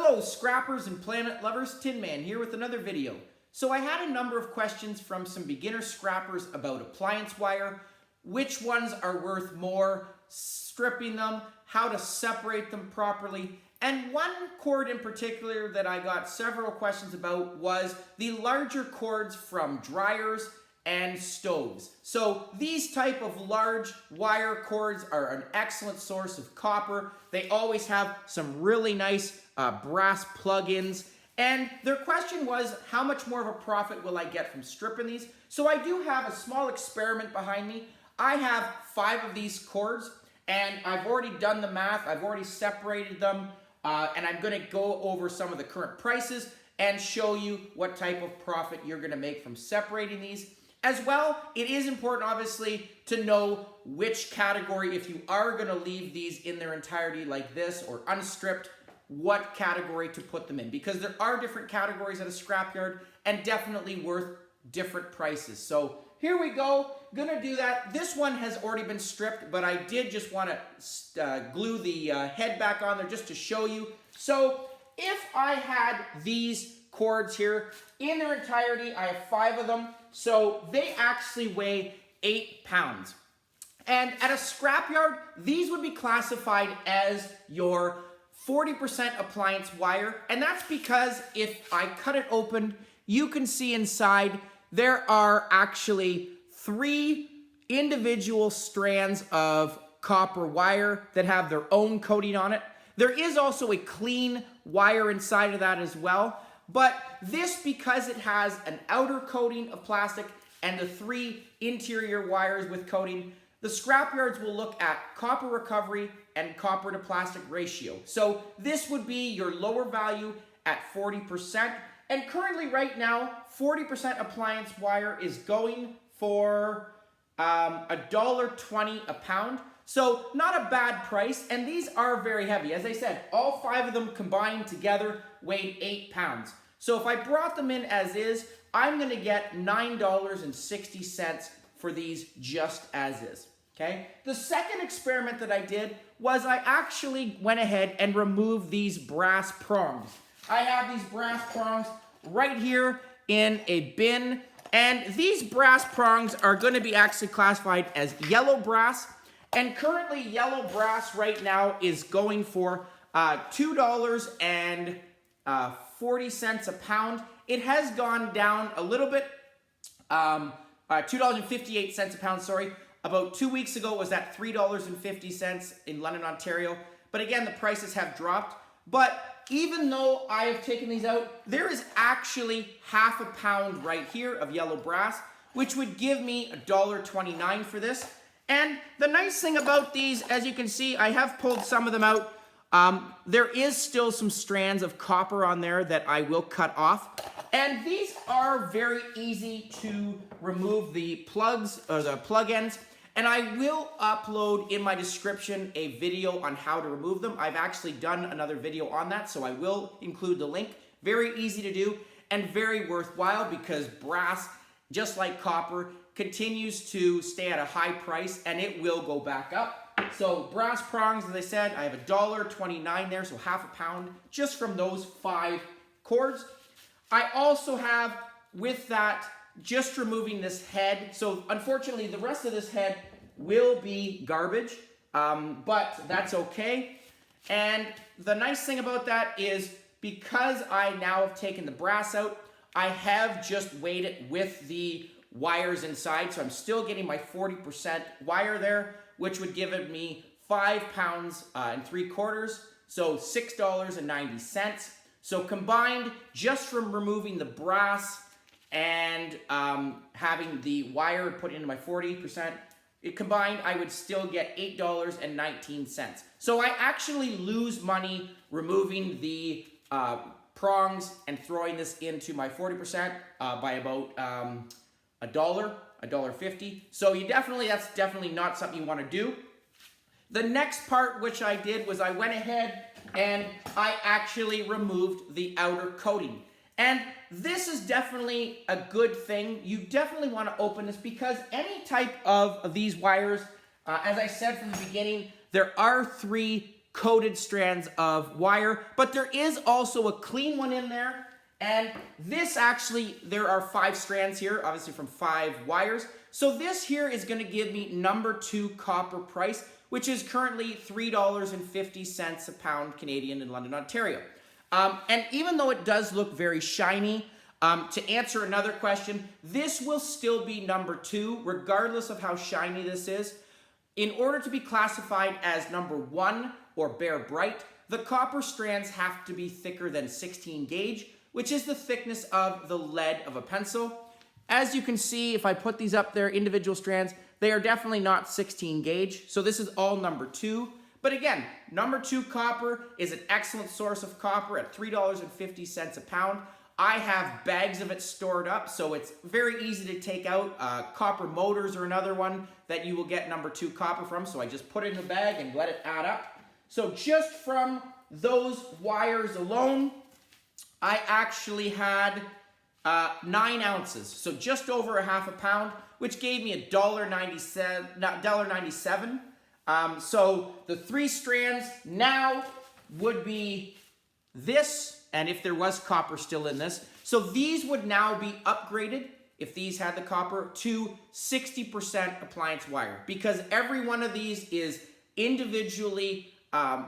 Hello scrappers and planet lovers, Tin Man here with another video. So I had a number of questions from some beginner scrappers about appliance wire, which ones are worth more, stripping them, how to separate them properly, and one cord in particular that I got several questions about was the larger cords from dryers and stoves. So these type of large wire cords are an excellent source of copper. They always have some really nice brass plug-ins. And their question was, how much more of a profit will I get from stripping these? So I do have a small experiment behind me. I have 5 of these cords, and I've already done the math. I've already separated them, and I'm gonna go over some of the current prices and show you what type of profit you're gonna make from separating these. As well, it is important, obviously, to know which category, if you are going to leave these in their entirety like this or unstripped, what category to put them in. Because there are different categories at a scrapyard and definitely worth different prices. So here we go. Gonna do that. This one has already been stripped, but I did just want to glue the head back on there just to show you. So if I had these cords here in their entirety, I have 5 of them. So they actually weigh 8 pounds. And at a scrapyard, these would be classified as your 40% appliance wire. And that's because if I cut it open, you can see inside there are actually 3 individual strands of copper wire that have their own coating on it. There is also a clean wire inside of that as well. But this, because it has an outer coating of plastic and the 3 interior wires with coating, the scrapyards will look at copper recovery and copper to plastic ratio. So this would be your lower value at 40%. And currently right now, 40% appliance wire is going for $1.20 a pound. So not a bad price, and these are very heavy. As I said, all 5 of them combined together weighed 8 pounds. So if I brought them in as is, I'm gonna get $9.60 for these just as is, okay? The second experiment that I did was I actually went ahead and removed these brass prongs. I have these brass prongs right here in a bin, and these brass prongs are gonna be actually classified as yellow brass. And currently, yellow brass right now is going for $2.40 a pound. It has gone down a little bit, $2.58 a pound, sorry. About 2 weeks ago, it was at $3.50 in London, Ontario. But again, the prices have dropped. But even though I have taken these out, there is actually half a pound right here of yellow brass, which would give me $1.29 for this. And the nice thing about these, as you can see, I have pulled some of them out. There is still some strands of copper on there that I will cut off. And these are very easy to remove the plugs or the plug ends. And I will upload in my description a video on how to remove them. I've actually done another video on that, so I will include the link. Very easy to do and very worthwhile because brass, just like copper, continues to stay at a high price and it will go back up. So brass prongs, as I said, I have $1.29 there, so half a pound just from those 5 cords. I also have, with that, just removing this head. So unfortunately, the rest of this head will be garbage, but that's okay. And the nice thing about that is because I now have taken the brass out, I have just weighed it with the wires inside, so I'm still getting my 40% wire there, which would give it me 5 pounds and 3/4, so $6.90. So combined, just from removing the brass and having the wire put into my 40%, combined, I would still get $8.19. So I actually lose money removing the prongs and throwing this into my 40% by about $1.50. So that's definitely not something you want to do. The next part which I did was I went ahead and I actually removed the outer coating. And this is definitely a good thing. You definitely want to open this because any type of these wires, as I said from the beginning, there are 3 coated strands of wire, but there is also a clean one in there. And this actually, there are 5 strands here, obviously from 5 wires. So this here is going to give me number 2 copper price, which is currently $3.50 a pound Canadian in London, Ontario. And even though it does look very shiny, to answer another question, this will still be number 2, regardless of how shiny this is. In order to be classified as number 1 or bare bright, the copper strands have to be thicker than 16 gauge, which is the thickness of the lead of a pencil. As you can see, if I put these up there, individual strands, they are definitely not 16 gauge. So this is all number 2. But again, number 2 copper is an excellent source of copper at $3.50 a pound. I have bags of it stored up, so it's very easy to take out. Copper motors are another one that you will get number 2 copper from. So I just put it in a bag and let it add up. So just from those wires alone, I actually had 9 ounces, so just over a half a pound, which gave me $1.97. So the 3 strands now would be this, and if there was copper still in this, so these would now be upgraded, if these had the copper, to 60% appliance wire, because every one of these is individually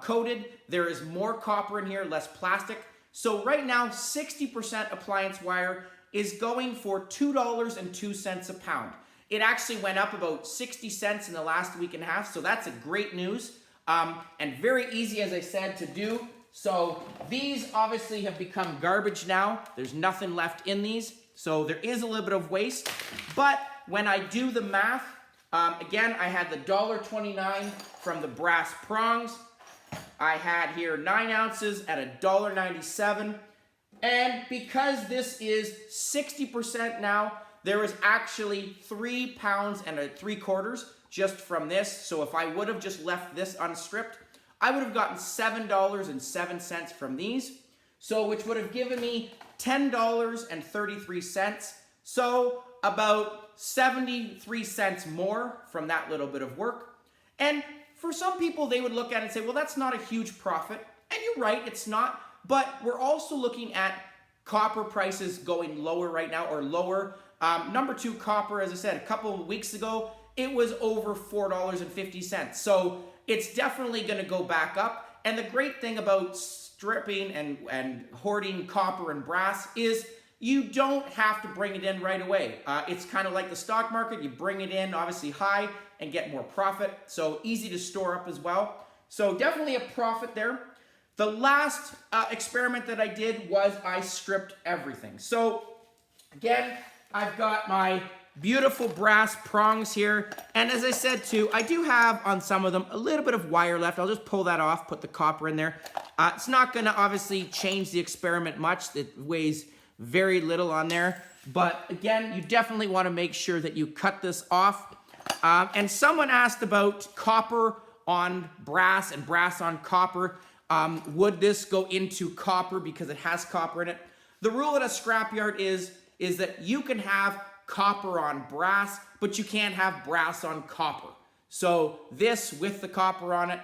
coated. There is more copper in here, less plastic. So right now, 60% appliance wire is going for $2.02 a pound. It actually went up about 60 cents in the last week and a half, so that's a great news. And very easy, as I said, to do. So these obviously have become garbage now. There's nothing left in these. So there is a little bit of waste. But when I do the math, again, I had the $1.29 from the brass prongs. I had here 9 ounces at $1.97. And because this is 60% now, there is actually 3 pounds and 3/4 just from this. So if I would have just left this unstripped, I would have gotten $7.07 from these. So which would have given me $10.33. So about 73 cents more from that little bit of work. And for some people, they would look at it and say, well, that's not a huge profit. And you're right, it's not. But we're also looking at copper prices going lower right now, or lower. Number 2 copper, as I said, a couple of weeks ago, it was over $4.50. So it's definitely going to go back up. And the great thing about stripping and hoarding copper and brass is you don't have to bring it in right away. It's kind of like the stock market. You bring it in obviously high and get more profit. So easy to store up as well. So definitely a profit there. The last experiment that I did was I stripped everything. So again, I've got my beautiful brass prongs here. And as I said too, I do have on some of them a little bit of wire left. I'll just pull that off, put the copper in there. It's not going to obviously change the experiment much. It weighs very little on there. But again, you definitely want to make sure that you cut this off. And someone asked about copper on brass and brass on copper. Would this go into copper because it has copper in it? The rule at a scrapyard is that you can have copper on brass, but you can't have brass on copper. So this with the copper on it,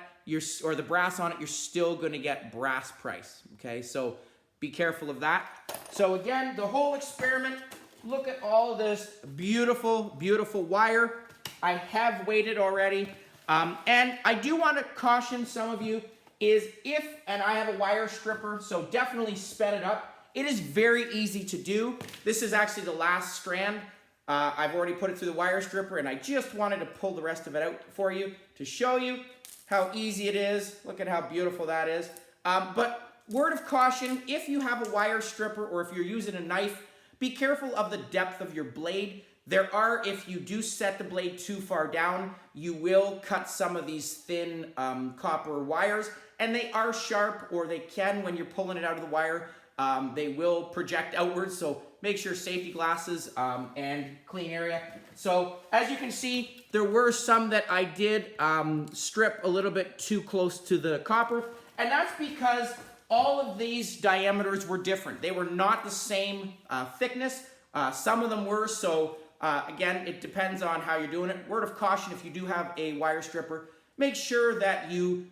or the brass on it, you're still going to get brass price. Okay, so be careful of that. So again, the whole experiment, look at all this beautiful, beautiful wire. I have weighed it already. And I do want to caution some of you is and I have a wire stripper, so definitely sped it up. It is very easy to do. This is actually the last strand. I've already put it through the wire stripper, and I just wanted to pull the rest of it out for you to show you how easy it is. Look at how beautiful that is. But word of caution, if you have a wire stripper or if you're using a knife, be careful of the depth of your blade. If you do set the blade too far down, you will cut some of these thin copper wires, and they are sharp, or they can, when you're pulling it out of the wire, they will project outwards. So make sure safety glasses and clean area. So as you can see, there were some that I did strip a little bit too close to the copper, and that's because all of these diameters were different. They were not the same thickness. Some of them were, so again, it depends on how you're doing it. Word of caution, if you do have a wire stripper, make sure that you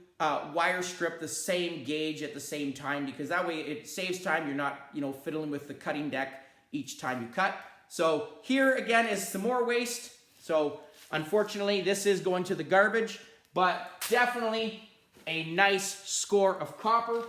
wire strip the same gauge at the same time, because that way it saves time. You're not, fiddling with the cutting deck each time you cut. So here again is some more waste. So unfortunately, this is going to the garbage, but definitely a nice score of copper.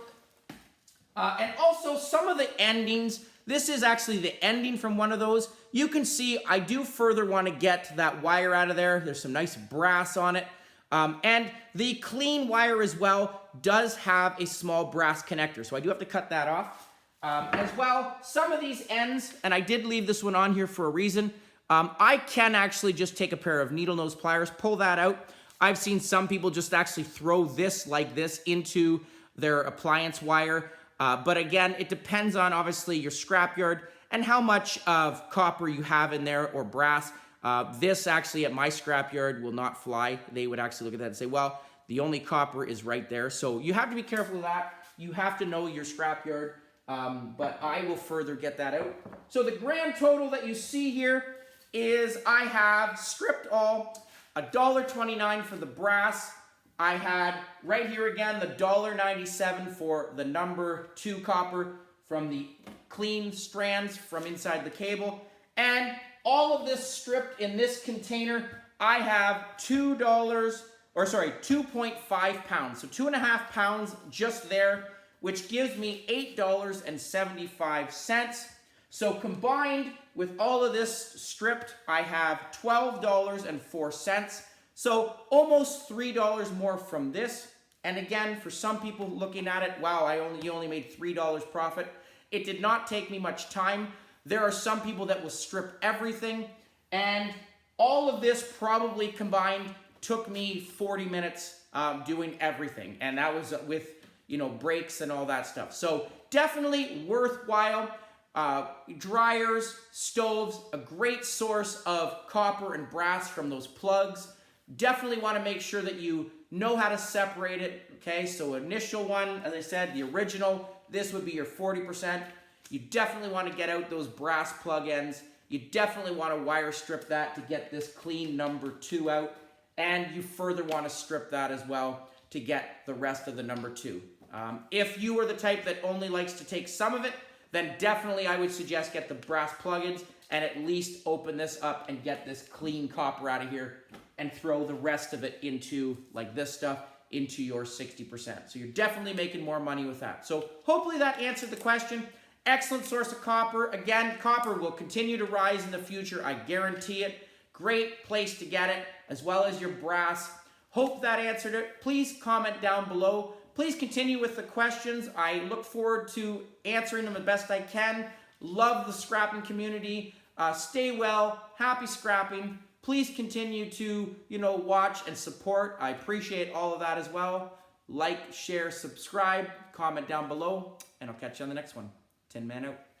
And also some of the endings, this is actually the ending from one of those. You can see I do further want to get that wire out of there. There's some nice brass on it. And the clean wire as well does have a small brass connector, so I do have to cut that off. As well, some of these ends, and I did leave this one on here for a reason, I can actually just take a pair of needle nose pliers, pull that out. I've seen some people just actually throw this like this into their appliance wire. But again, it depends on obviously your scrapyard and how much of copper you have in there or brass. This actually at my scrapyard will not fly. They would actually look at that and say, well, the only copper is right there. So you have to be careful of that. You have to know your scrapyard. But I will further get that out. So the grand total that you see here is I have stripped all $1.29 for the brass. I had right here again the $1.97 for the number 2 copper from the clean strands from inside the cable. And all of this stripped in this container, I have $2.5 pounds. So 2.5 pounds just there, which gives me $8.75. So combined with all of this stripped, I have $12.04. So almost $3 more from this. And again, for some people looking at it, wow, you only made $3 profit. It did not take me much time. There are some people that will strip everything, and all of this probably combined took me 40 minutes doing everything. And that was with breaks and all that stuff. So definitely worthwhile. Dryers, stoves, a great source of copper and brass from those plugs. Definitely want to make sure that you know how to separate it. Okay, so initial one, as I said, the original, this would be your 40%. You definitely want to get out those brass plug ends. You definitely want to wire strip that to get this clean number 2 out. And you further want to strip that as well to get the rest of the number 2. If you are the type that only likes to take some of it, then definitely I would suggest get the brass plugins and at least open this up and get this clean copper out of here and throw the rest of it into, like this stuff, into your 60%. So you're definitely making more money with that. So hopefully that answered the question. Excellent source of copper. Again, copper will continue to rise in the future. I guarantee it. Great place to get it, as well as your brass. Hope that answered it. Please comment down below. Please continue with the questions. I look forward to answering them the best I can. Love the scrapping community. Stay well. Happy scrapping. Please continue to, watch and support. I appreciate all of that as well. Like, share, subscribe, comment down below, and I'll catch you on the next one. Tin Man out.